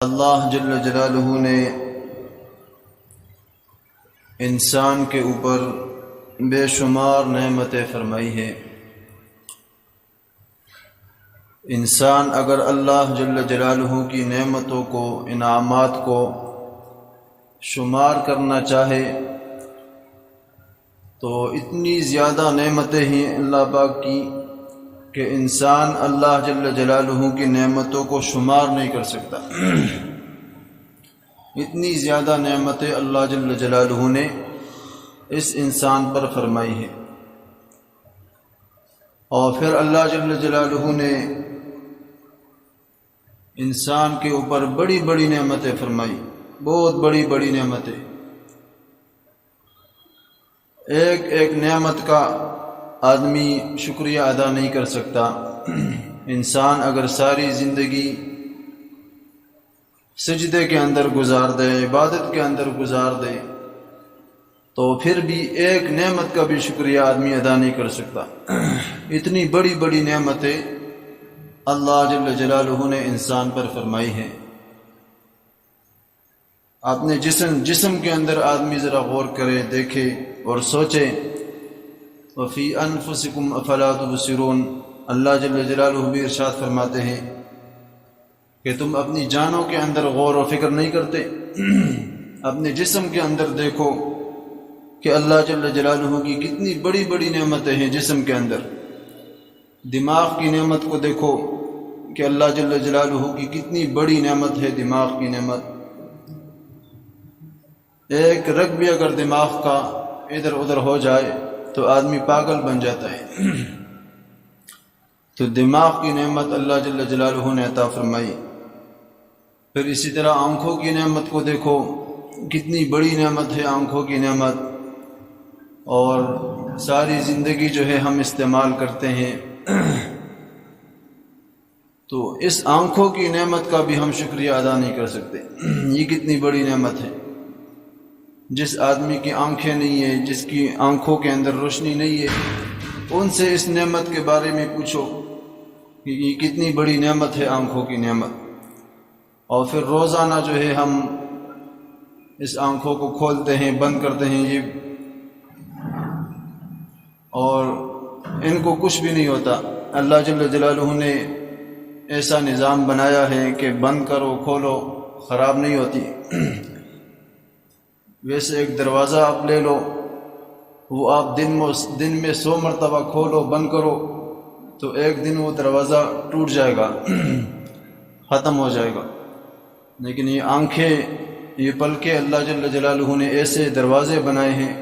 اللہ جل جلالہ نے انسان کے اوپر بے شمار نعمتیں فرمائی ہیں۔ انسان اگر اللہ جل جلالہ کی نعمتوں کو، انعامات کو شمار کرنا چاہے تو اتنی زیادہ نعمتیں ہیں اللہ پاک کی کہ انسان اللہ جل جلالہ کی نعمتوں کو شمار نہیں کر سکتا۔ اتنی زیادہ نعمتیں اللہ جل جلالہ نے اس انسان پر فرمائی ہیں، اور پھر اللہ جل جلالہ نے انسان کے اوپر بڑی بڑی نعمتیں فرمائی، بہت بڑی بڑی نعمتیں۔ ایک ایک نعمت کا آدمی شکریہ ادا نہیں کر سکتا۔ انسان اگر ساری زندگی سجدے کے اندر گزار دے، عبادت کے اندر گزار دے، تو پھر بھی ایک نعمت کا بھی شکریہ آدمی ادا نہیں کر سکتا۔ اتنی بڑی بڑی نعمتیں اللہ جل جلالہ نے انسان پر فرمائی ہیں۔ اپنے جسم کے اندر آدمی ذرا غور کرے، دیکھے اور سوچے۔ وفی انفسکم افلا تبصرون، اللہ جل جلالہ بھی ارشاد فرماتے ہیں کہ تم اپنی جانوں کے اندر غور و فکر نہیں کرتے؟ اپنے جسم کے اندر دیکھو کہ اللہ جل جلالہ کی کتنی بڑی بڑی نعمتیں ہیں جسم کے اندر۔ دماغ کی نعمت کو دیکھو کہ اللہ جل جلالہ کی کتنی بڑی نعمت ہے دماغ کی نعمت۔ ایک رگ بھی اگر دماغ کا ادھر ادھر ہو جائے تو آدمی پاگل بن جاتا ہے۔ تو دماغ کی نعمت اللہ جل جلالہ نے عطا فرمائی۔ پھر اسی طرح آنکھوں کی نعمت کو دیکھو، کتنی بڑی نعمت ہے آنکھوں کی نعمت، اور ساری زندگی جو ہے ہم استعمال کرتے ہیں۔ تو اس آنکھوں کی نعمت کا بھی ہم شکریہ ادا نہیں کر سکتے۔ یہ کتنی بڑی نعمت ہے۔ جس آدمی کی آنکھیں نہیں ہیں، جس کی آنکھوں کے اندر روشنی نہیں ہے، ان سے اس نعمت کے بارے میں پوچھو کہ یہ کتنی بڑی نعمت ہے آنکھوں کی نعمت۔ اور پھر روزانہ جو ہے ہم اس آنکھوں کو کھولتے ہیں، بند کرتے ہیں، یہ اور ان کو کچھ بھی نہیں ہوتا۔ اللہ جل جلالہ نے ایسا نظام بنایا ہے کہ بند کرو کھولو خراب نہیں ہوتی۔ ویسے ایک دروازہ آپ لے لو، وہ آپ دن میں 100 مرتبہ کھولو بند کرو تو ایک دن وہ دروازہ ٹوٹ جائے گا، ختم ہو جائے گا۔ لیکن یہ آنکھیں، یہ پلکیں اللہ جل جلالہ نے ایسے دروازے بنائے ہیں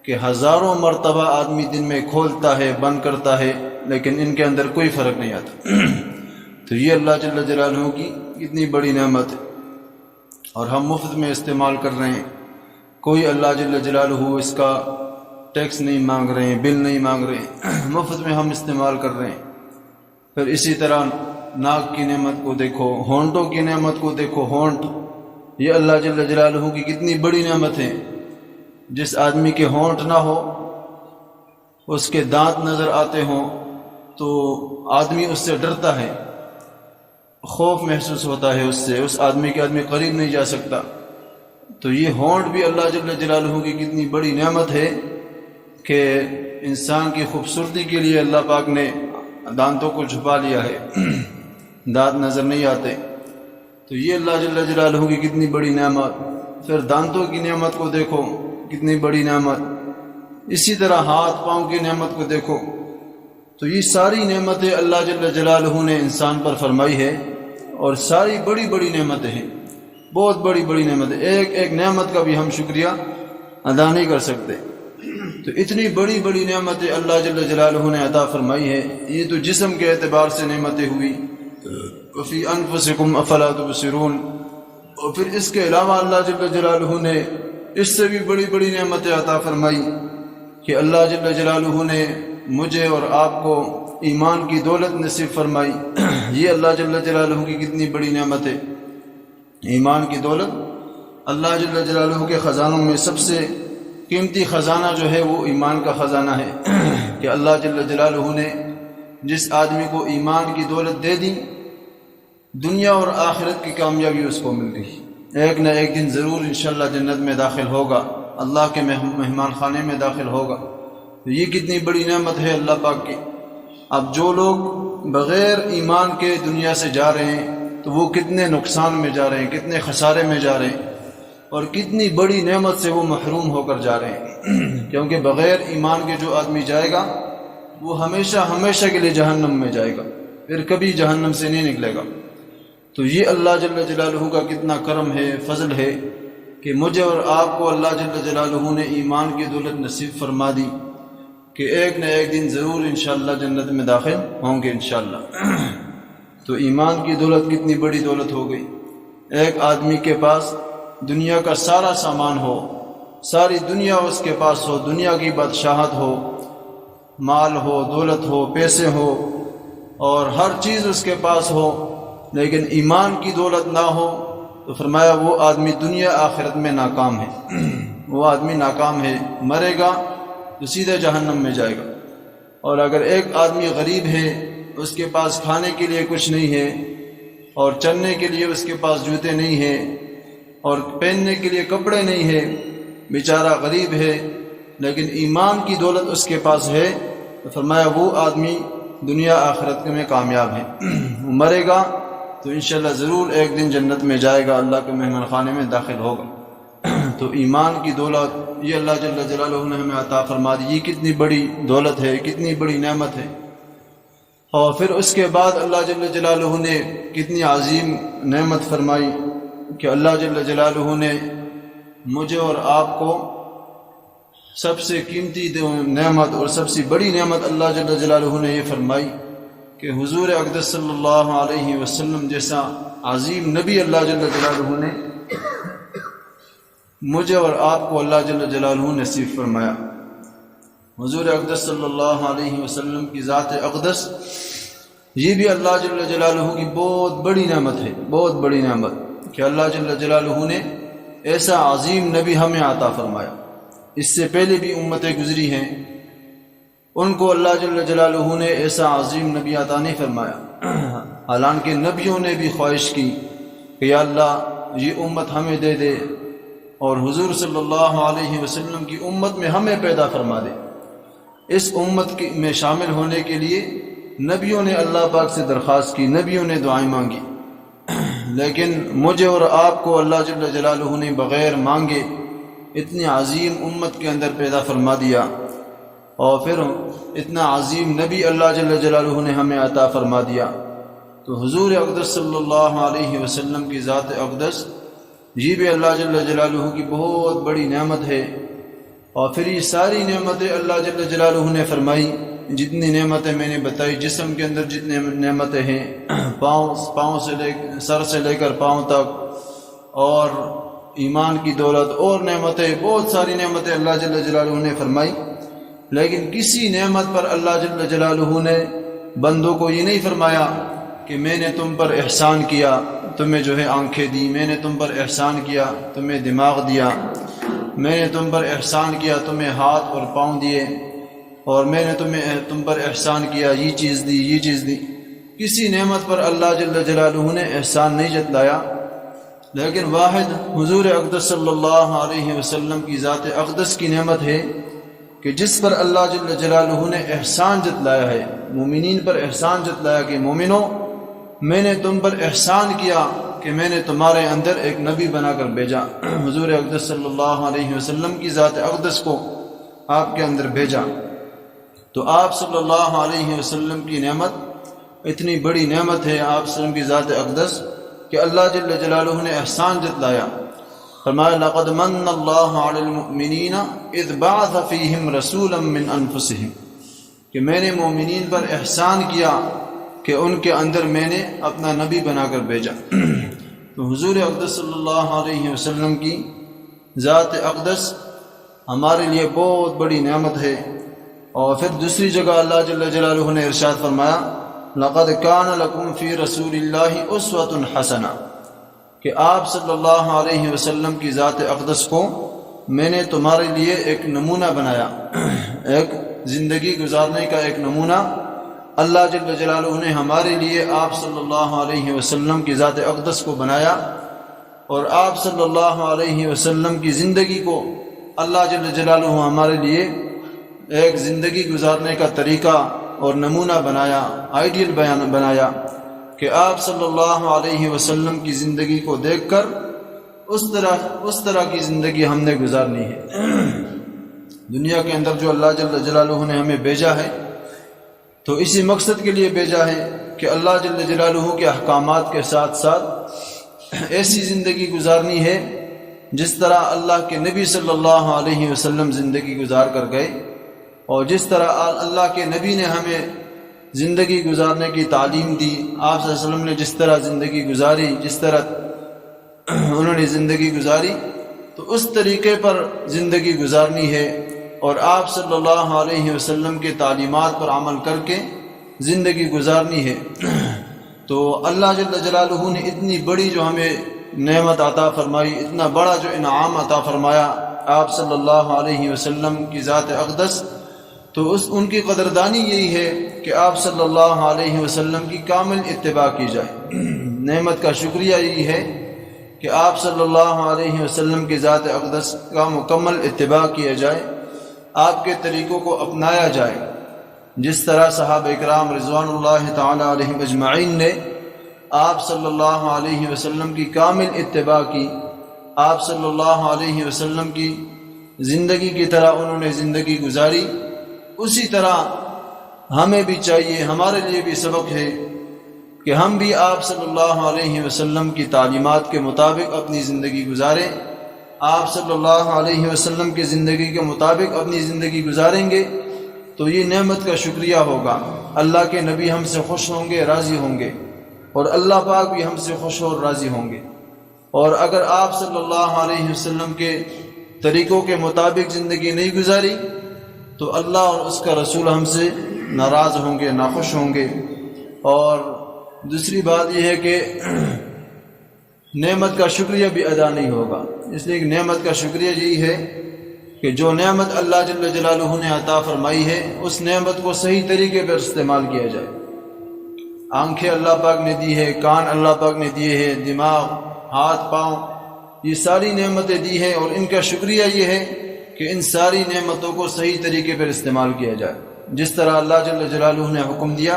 کہ ہزاروں مرتبہ آدمی دن میں کھولتا ہے بند کرتا ہے، لیکن ان کے اندر کوئی فرق نہیں آتا۔ تو یہ اللہ جل جلالہ کی اتنی بڑی نعمت ہے، اور ہم مفت میں استعمال کر رہے ہیں۔ کوئی اللہ جل جلالہ اس کا ٹیکس نہیں مانگ رہے ہیں، بل نہیں مانگ رہے ہیں، مفت میں ہم استعمال کر رہے ہیں۔ پھر اسی طرح ناک کی نعمت کو دیکھو، ہونٹوں کی نعمت کو دیکھو۔ ہونٹ، یہ اللہ جل جلالہ کی کتنی بڑی نعمت ہے۔ جس آدمی کے ہونٹ نہ ہو، اس کے دانت نظر آتے ہوں تو آدمی اس سے ڈرتا ہے، خوف محسوس ہوتا ہے اس سے، اس آدمی کے آدمی قریب نہیں جا سکتا۔ تو یہ ہونٹ بھی اللہ جل جلالہ کی کتنی بڑی نعمت ہے کہ انسان کی خوبصورتی کے لیے اللہ پاک نے دانتوں کو چھپا لیا ہے، دانت نظر نہیں آتے۔ تو یہ اللہ جل جلالہ کی کتنی بڑی نعمت۔ پھر دانتوں کی نعمت کو دیکھو، کتنی بڑی نعمت۔ اسی طرح ہاتھ پاؤں کی نعمت کو دیکھو۔ تو یہ ساری نعمتیں اللہ جل جلالہ نے انسان پر فرمائی ہے، اور ساری بڑی بڑی نعمتیں ہیں، بہت بڑی بڑی نعمتیں۔ ایک ایک نعمت کا بھی ہم شکریہ ادا نہیں کر سکتے۔ تو اتنی بڑی بڑی نعمتیں اللہ جل جلالہ نے عطا فرمائی ہے۔ یہ تو جسم کے اعتبار سے نعمتیں ہوئی۔ وفی انفسکم افلا تبصرون، اور پھر اس کے علاوہ اللہ جل جلالہ نے اس سے بھی بڑی بڑی نعمتیں عطا فرمائی کہ اللہ جل جلالہ نے مجھے اور آپ کو ایمان کی دولت نصیب فرمائی۔ یہ اللہ جل جلالہ کی کتنی بڑی نعمت ہے، ایمان کی دولت۔ اللہ جل جلالہ کے خزانوں میں سب سے قیمتی خزانہ جو ہے وہ ایمان کا خزانہ ہے کہ اللہ جل جلالہ نے جس آدمی کو ایمان کی دولت دے دی دنیا اور آخرت کی کامیابی اس کو مل گئی، ایک نہ ایک دن ضرور انشاءاللہ جنت میں داخل ہوگا، اللہ کے مہمان خانے میں داخل ہوگا۔ تو یہ کتنی بڑی نعمت ہے اللہ پاک کی۔ اب جو لوگ بغیر ایمان کے دنیا سے جا رہے ہیں تو وہ کتنے نقصان میں جا رہے ہیں، کتنے خسارے میں جا رہے ہیں، اور کتنی بڑی نعمت سے وہ محروم ہو کر جا رہے ہیں کیونکہ بغیر ایمان کے جو آدمی جائے گا وہ ہمیشہ ہمیشہ کے لیے جہنم میں جائے گا، پھر کبھی جہنم سے نہیں نکلے گا۔ تو یہ اللہ جل جلالہ کا کتنا کرم ہے، فضل ہے کہ مجھے اور آپ کو اللہ جل جلالہ نے ایمان کی دولت نصیب فرما دی کہ ایک نہ ایک دن ضرور انشاءاللہ جنت میں داخل ہوں گے انشاءاللہ۔ تو ایمان کی دولت کتنی بڑی دولت ہو گئی۔ ایک آدمی کے پاس دنیا کا سارا سامان ہو، ساری دنیا اس کے پاس ہو، دنیا کی بادشاہت ہو، مال ہو، دولت ہو، پیسے ہو، اور ہر چیز اس کے پاس ہو، لیکن ایمان کی دولت نہ ہو تو فرمایا وہ آدمی دنیا آخرت میں ناکام ہے، وہ آدمی ناکام ہے، مرے گا تو سیدھے جہنم میں جائے گا۔ اور اگر ایک آدمی غریب ہے، اس کے پاس کھانے کے لیے کچھ نہیں ہے، اور چلنے کے لیے اس کے پاس جوتے نہیں ہیں، اور پہننے کے لیے کپڑے نہیں ہیں، بیچارہ غریب ہے، لیکن ایمان کی دولت اس کے پاس ہے، تو فرمایا وہ آدمی دنیا آخرت میں کامیاب ہے، وہ مرے گا تو انشاءاللہ ضرور ایک دن جنت میں جائے گا، اللہ کے مہمان خانے میں داخل ہوگا۔ تو ایمان کی دولت یہ اللہ جل جلالہ نے ہمیں عطا فرما دی، یہ کتنی بڑی دولت ہے، کتنی بڑی نعمت ہے۔ اور پھر اس کے بعد اللہ جل جلالہ نے کتنی عظیم نعمت فرمائی کہ اللہ جل جلالہ نے مجھے اور آپ کو سب سے قیمتی نعمت اور سب سے بڑی نعمت اللہ جل جلالہ نے یہ فرمائی کہ حضور اقدس صلی اللہ علیہ وسلم جیسا عظیم نبی اللہ جل جلالہ نے مجھے اور آپ کو اللہ جل جلالہ نصیب فرمایا۔ حضور اقدس صلی اللہ علیہ وسلم کی ذات اقدس یہ بھی اللہ جل جلالہ کی بہت بڑی نعمت ہے، بہت بڑی نعمت کہ اللہ جل جلالہ نے ایسا عظیم نبی ہمیں عطا فرمایا۔ اس سے پہلے بھی امتیں گزری ہیں، ان کو اللہ جل جلالہ نے ایسا عظیم نبی عطا نہیں فرمایا، حالانکہ نبیوں نے بھی خواہش کی کہ یا اللہ یہ امت ہمیں دے دے اور حضور صلی اللہ علیہ وسلم کی امت میں ہمیں پیدا فرما دے۔ اس امت میں شامل ہونے کے لیے نبیوں نے اللہ پاک سے درخواست کی، نبیوں نے دعائیں مانگی، لیکن مجھے اور آپ کو اللہ جل جلالہ نے بغیر مانگے اتنی عظیم امت کے اندر پیدا فرما دیا، اور پھر اتنا عظیم نبی اللہ جل جلالہ نے ہمیں عطا فرما دیا۔ تو حضور اقدس صلی اللہ علیہ وسلم کی ذات اقدس یہ بھی اللہ جل جلالہ کی بہت بڑی نعمت ہے۔ اور پھر یہ ساری نعمتیں اللہ جل جلالہ نے فرمائی، جتنی نعمتیں میں نے بتائی، جسم کے اندر جتنے نعمتیں ہیں، پاؤں سے سر سے لے کر پاؤں تک، اور ایمان کی دولت اور نعمتیں، بہت ساری نعمتیں اللہ جل جلالہ نے فرمائی، لیکن کسی نعمت پر اللہ جل جلالہ نے بندوں کو یہ نہیں فرمایا کہ میں نے تم پر احسان کیا، تمہیں جو ہے آنکھیں دی، میں نے تم پر احسان کیا، تمہیں دماغ دیا، میں نے تم پر احسان کیا، تمہیں ہاتھ اور پاؤں دیے، اور میں نے تم پر احسان کیا، یہ چیز دی، یہ چیز دی۔ کسی نعمت پر اللہ جل جلالہ نے احسان نہیں جتلایا، لیکن واحد حضور اقدس صلی اللہ علیہ وسلم کی ذات اقدس کی نعمت ہے کہ جس پر اللہ جل جلالہ نے احسان جتلایا ہے، مومنین پر احسان جتلایا کہ مومنوں میں نے تم پر احسان کیا کہ میں نے تمہارے اندر ایک نبی بنا کر بھیجا، حضور اقدس صلی اللہ علیہ وسلم کی ذات اقدس کو آپ کے اندر بھیجا۔ تو آپ صلی اللہ علیہ وسلم کی نعمت اتنی بڑی نعمت ہے، آپ صلی اللہ علیہ وسلم کی ذات اقدس، کہ اللہ جل جلالہ نے احسان جتلایا۔ فرمایا لقد من اللہ علی المؤمنین اذ بعث فیہم رسولا من انفسہم، کہ میں نے مومنین پر احسان کیا کہ ان کے اندر میں نے اپنا نبی بنا کر بھیجا۔ تو حضور اقدس صلی اللہ علیہ وسلم کی ذات اقدس ہمارے لیے بہت بڑی نعمت ہے۔ اور پھر دوسری جگہ اللہ جل جلالہ نے ارشاد فرمایا لقد کان لکم فی رسول اللہ اسوۃ حسنہ، کہ آپ صلی اللہ علیہ وسلم کی ذات اقدس کو میں نے تمہارے لیے ایک نمونہ بنایا، ایک زندگی گزارنے کا ایک نمونہ اللہ جل جلالہ نے ہمارے لیے آپ صلی اللہ علیہ وسلم کی ذات اقدس کو بنایا، اور آپ صلی اللہ علیہ وسلم کی زندگی کو اللہ جل جلالہ ہمارے لیے ایک زندگی گزارنے کا طریقہ اور نمونہ بنایا، آئیڈیل بنایا کہ آپ صلی اللہ علیہ وسلم کی زندگی کو دیکھ کر اس طرح کی زندگی ہم نے گزارنی ہے۔ دنیا کے اندر جو اللہ جل جلالہ نے ہمیں بھیجا ہے تو اسی مقصد کے لیے بھیجا ہے کہ اللہ جل جلالہ کے احکامات کے ساتھ ساتھ ایسی زندگی گزارنی ہے جس طرح اللہ کے نبی صلی اللہ علیہ وسلم زندگی گزار کر گئے، اور جس طرح اللہ کے نبی نے ہمیں زندگی گزارنے کی تعلیم دی، آپ صلی اللہ علیہ وسلم نے جس طرح زندگی گزاری، جس طرح انہوں نے زندگی گزاری، تو اس طریقے پر زندگی گزارنی ہے، اور آپ صلی اللہ علیہ وسلم کے تعلیمات پر عمل کر کے زندگی گزارنی ہے۔ تو اللہ جل جلالہ نے اتنی بڑی جو ہمیں نعمت عطا فرمائی، اتنا بڑا جو انعام عطا فرمایا آپ صلی اللہ علیہ وسلم کی ذات اقدس، تو ان کی قدردانی یہی ہے کہ آپ صلی اللہ علیہ وسلم کی کامل اتباع کی جائے۔ نعمت کا شکریہ یہی ہے کہ آپ صلی اللہ علیہ وسلم کی ذات اقدس کا مکمل اتباع کیا جائے، آپ کے طریقوں کو اپنایا جائے، جس طرح صحابہ اکرام رضوان اللہ تعالی علیہم اجمعین نے آپ صلی اللہ علیہ وسلم کی کامل اتباع کی، آپ صلی اللہ علیہ وسلم کی زندگی کی طرح انہوں نے زندگی گزاری، اسی طرح ہمیں بھی چاہیے، ہمارے لیے بھی سبق ہے کہ ہم بھی آپ صلی اللہ علیہ وسلم کی تعلیمات کے مطابق اپنی زندگی گزاریں۔ آپ صلی اللہ علیہ وسلم کی زندگی کے مطابق اپنی زندگی گزاریں گے تو یہ نعمت کا شکریہ ہوگا، اللہ کے نبی ہم سے خوش ہوں گے، راضی ہوں گے، اور اللہ پاک بھی ہم سے خوش اور راضی ہوں گے۔ اور اگر آپ صلی اللہ علیہ وسلم کے طریقوں کے مطابق زندگی نہیں گزاری تو اللہ اور اس کا رسول ہم سے ناراض ہوں گے، ناخوش ہوں گے۔ اور دوسری بات یہ ہے کہ نعمت کا شکریہ بھی ادا نہیں ہوگا، اس لیے کہ نعمت کا شکریہ یہی ہے کہ جو نعمت اللہ جل جلالہ نے عطا فرمائی ہے اس نعمت کو صحیح طریقے پر استعمال کیا جائے۔ آنکھیں اللہ پاک نے دی ہے، کان اللہ پاک نے دیے ہیں، دماغ، ہاتھ، پاؤں، یہ ساری نعمتیں دی ہیں، اور ان کا شکریہ یہ ہے کہ ان ساری نعمتوں کو صحیح طریقے پر استعمال کیا جائے۔ جس طرح اللہ جل جلالہ نے حکم دیا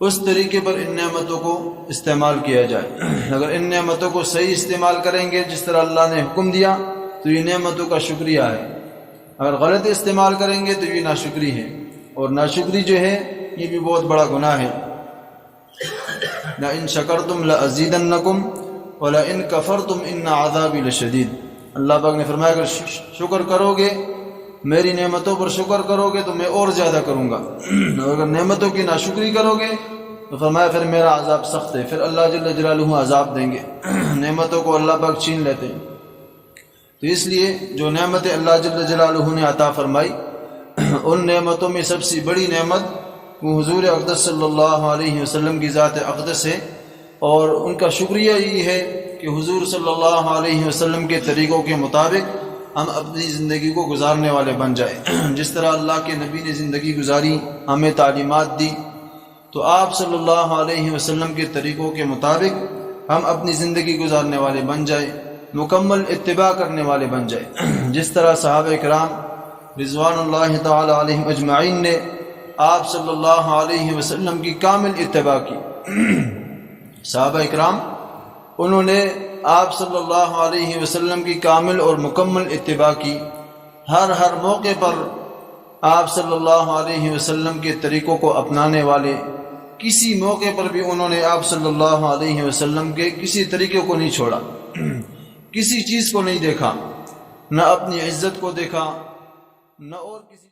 اس طریقے پر ان نعمتوں کو استعمال کیا جائے۔ اگر ان نعمتوں کو صحیح استعمال کریں گے جس طرح اللہ نے حکم دیا تو یہ نعمتوں کا شکریہ ہے، اگر غلط استعمال کریں گے تو یہ ناشکری ہے، اور ناشکری جو ہے یہ بھی بہت بڑا گناہ ہے۔ لَإِن شَكَرْتُمْ لَأَزِيدَنَّكُمْ وَلَإِن كَفَرْتُمْ إِنَّ عَذَابِي لَشَدِيدٌ۔ اللہ پاک نے فرمایا اگر شکر کرو گے، میری نعمتوں پر شکر کرو گے تو میں اور زیادہ کروں گا، اور اگر نعمتوں کی ناشکری کرو گے تو فرمایا پھر میرا عذاب سخت ہے، پھر اللہ جل جلالہ عذاب دیں گے۔ نعمتوں کو اللہ پاک چھین لیتے ہیں، تو اس لیے جو نعمتیں اللہ جل جلالہ نے عطا فرمائی ان نعمتوں میں سب سے بڑی نعمت وہ حضور اقدس صلی اللہ علیہ وسلم کی ذات اقدس ہے، اور ان کا شکریہ یہ ہے کہ حضور صلی اللہ علیہ وسلم کے طریقوں کے مطابق ہم اپنی زندگی کو گزارنے والے بن جائیں۔ جس طرح اللہ کے نبی نے زندگی گزاری، ہمیں تعلیمات دی، تو آپ صلی اللہ علیہ وسلم کے طریقوں کے مطابق ہم اپنی زندگی گزارنے والے بن جائیں، مکمل اتباع کرنے والے بن جائیں۔ جس طرح صحابہ کرام رضوان اللہ تعالی علیہم اجمعین نے آپ صلی اللہ علیہ وسلم کی کامل اتباع کی۔ صحابہ کرام انہوں نے آپ صلی اللہ علیہ وسلم کی کامل اور مکمل اتباع کی، ہر موقع پر آپ صلی اللہ علیہ وسلم کے طریقوں کو اپنانے والے، کسی موقع پر بھی انہوں نے آپ صلی اللہ علیہ وسلم کے کسی طریقے کو نہیں چھوڑا، کسی چیز کو نہیں دیکھا، نہ اپنی عزت کو دیکھا، نہ اور کسی